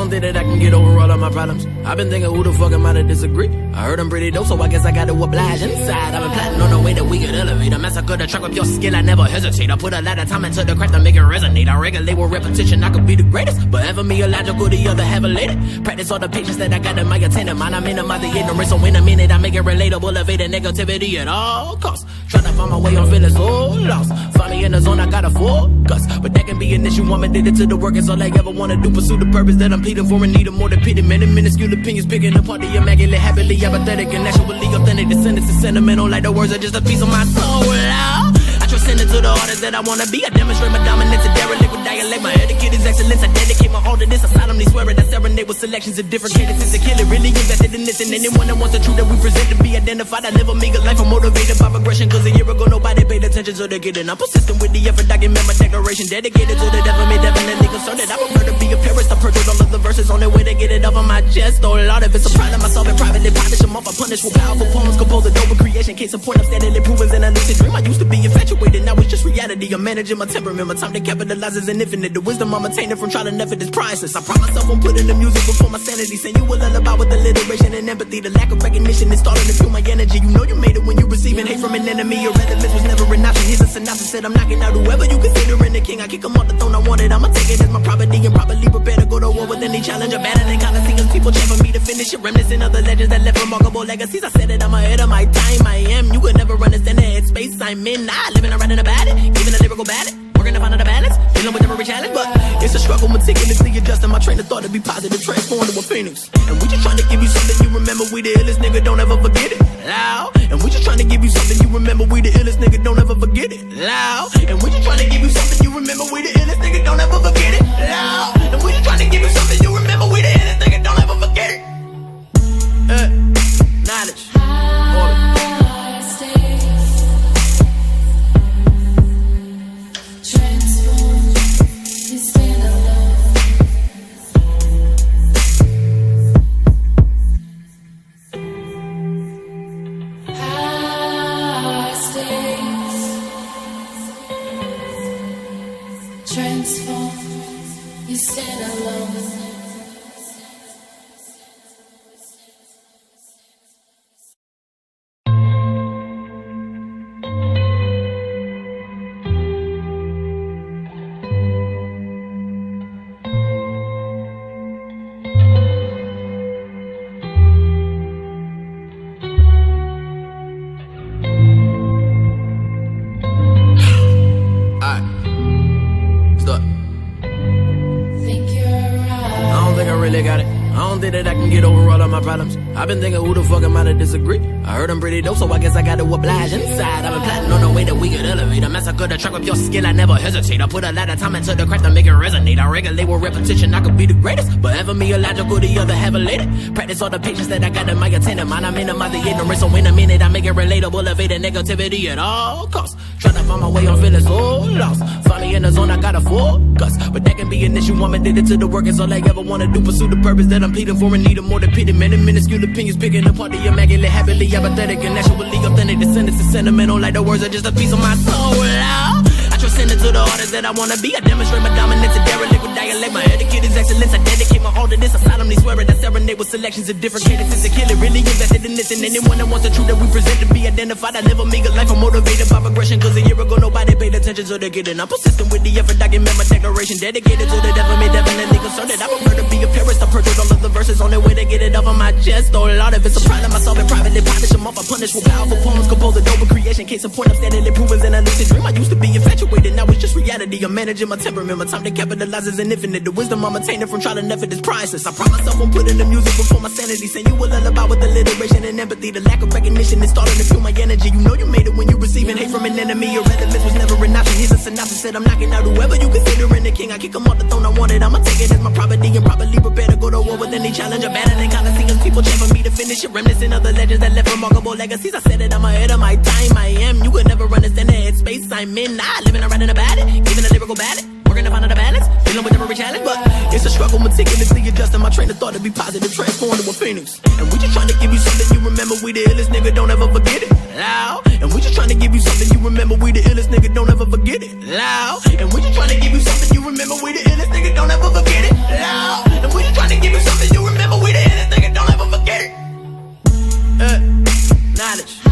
don't think that I can get over all of my problems. I've been thinking who the fuck am I to disagree? I heard I'm pretty dope, so I guess I got to oblige inside. I've been plotting on the way that we could elevate. I massacre the track with your skill, I never hesitate. I put a lot of time into the craft to make it resonate. I regulate with repetition, I could be the greatest, but ever me illogical, the other have a later. Practice all the patience that I got in my attendant mind. I minimize the ignorance, so in a minute I make it relatable, evade the negativity at all costs. Trying to find my way, I'm feeling so lost. Find me in the zone, I gotta focus, but that can be an issue. I'm addicted to the work, it's all I ever wanna do. Pursue the purpose that I'm pleading for and need more than pity. Many minuscule opinions picking apart the immaculate, happily apathetic, and actually authentic. Descendants is sentimental, like the words are just a piece of my soul. I transcend into the artist that I wanna be. I demonstrate my dominance and derelict with dialect. My etiquette is excellence. I dedicate my all to this. I solemnly swear it. I serenade with selections of different cadences to kill it. Really invested in this, and anyone that wants the truth that we present to be identified. I live a meager life. I'm motivated by progression. Cause a year ago nobody paid attention to the kid, and I'm persistent with the effort. Document my declaration. Dedicated to the devil, me definitely concerned that I prefer to be a purist. I purchase all of the verses on their way to get it off of my chest. Oh Lord, if it's a problem, I solve it privately. Polish them off. I punish with powerful poems. Compose a dope creation. Case in point, I'm steadily proving in a lucid dream. I used to be infatuated, now it's just reality. I'm managing my temperament. My time to capitalize is infinite. The wisdom I'm attaining from trial and effort is priceless. I pride myself on putting the music before my sanity. Saying you a lullaby with alliteration and empathy. The lack of recognition is starting to fuel my energy. You know you made it when you receiving hate from an enemy. Your relevance was never an option. Here's a synopsis. Said I'm knocking out whoever you considering the king. I kick him off the throne. I want it. I'ma take it as my property and properly prepare to go to war with any challenge. I'm battling coliseums. People champ for me to finish it. Reminiscent of the legends that left remarkable legacies. I said it, I'm ahead of my time. I am. You could never understand the headspace I'm in. Nah, living and writing about it. Giving a lyrical ballad. Working to find out the balance. Dealing with every challenge, but it's a struggle. Meticulously adjusting my train of thought to be positive. Transformed to a phoenix. And we just trying to give you something you remember. We the illest nigga, don't ever forget it. Loud. And we just trying to give you something you remember. We the illest nigga, don't ever forget it. Loud. And we just trying to give you something you remember. We the illest nigga, don't ever forget it. Loud. And we just trying to give you something you remember. We the illest nigga, don't ever forget it. Knowledge. Order. Transform, you stand alone. That I can get over all of my problems. I've been thinking who the fuck am I to disagree? I heard I'm pretty dope, so I guess I got to oblige inside. I've been plotting on the way that we could elevate. I massacre the track with your skill, I never hesitate. I put a lot of time into the craft to make it resonate. I regulate with repetition, I could be the greatest, but ever me illogical, the other have a later. Practice all the patience that I got in my attendant mind. I minimize the ignorance, so in a minute I make it relatable, evade the negativity at all costs. Trying to find my way, I'm feeling so lost. Find me in the zone, I gotta focus, but that can be an issue. I'm addicted to the work, it's all I ever wanna do. Pursue the purpose that I'm pleading for and need more than pity. Many minuscule opinions picking apart the immaculate, happily apathetic, and actually authentic. Descendants is sentimental, like the words are just a piece of my soul. I transcend into the artist that I wanna be. I demonstrate my dominance and derelict with dialect. My etiquette is excellence. I dedicate my all to this. I solemnly swear it. I serenade with selections of different cadences to kill it. Really invested in this, and anyone that wants the truth that we present to be identified. I live a meager life. I'm motivated by progression. Cause a year ago nobody paid attention to the kid, and I'm persistent with the effort. Document my declaration. Dedicated to the devil, me definitely concerned that I prefer to be a purist. I purchase all of the verses on their way to get it off of my chest. Oh Lord, if it's a problem, I solve it privately. Polish them off. I punish with powerful poems. Compose a dope creation. Case in point, I'm steadily proving in a lucid dream. I used to be infatuated, now it's just reality. I'm managing my temperament. My time to capitalize is infinite. The wisdom I'm attaining from trial and effort is priceless. I pride myself on putting the music before my sanity. Saying you a lullaby with alliteration and empathy. The lack of recognition is starting to fuel my energy. You know you made it when you receiving hate from an enemy. Your relevance was never an option. Here's a synopsis. Said I'm knocking out whoever you considering the king. I kick him off the throne. I want it. I'ma take it as my property and properly prepare to go to war with any challenge. I'm battling coliseums. People champ for me to finish it. Reminiscent of the legends that left remarkable legacies. I said it, I'm ahead of my time. I am. You could never understand the headspace I'm in. Nah, living and writing about it. Giving a lyrical ballad. Working to find out the balance. Dealing with every challenge, but it's a struggle. Meticulously adjusting my train of thought to be positive. Transformed to a phoenix. And we just trying to give you something you remember. remember we the illest, nigga, don't ever forget it. Loud. And we just trying to give you something, you remember we the illest, nigga, don't ever forget it. Loud. And we just trying to give you something, you remember we the illest, nigga, don't ever forget it. Loud. And we just trying to give you something, you remember we the illest, nigga, don't ever forget it. Knowledge.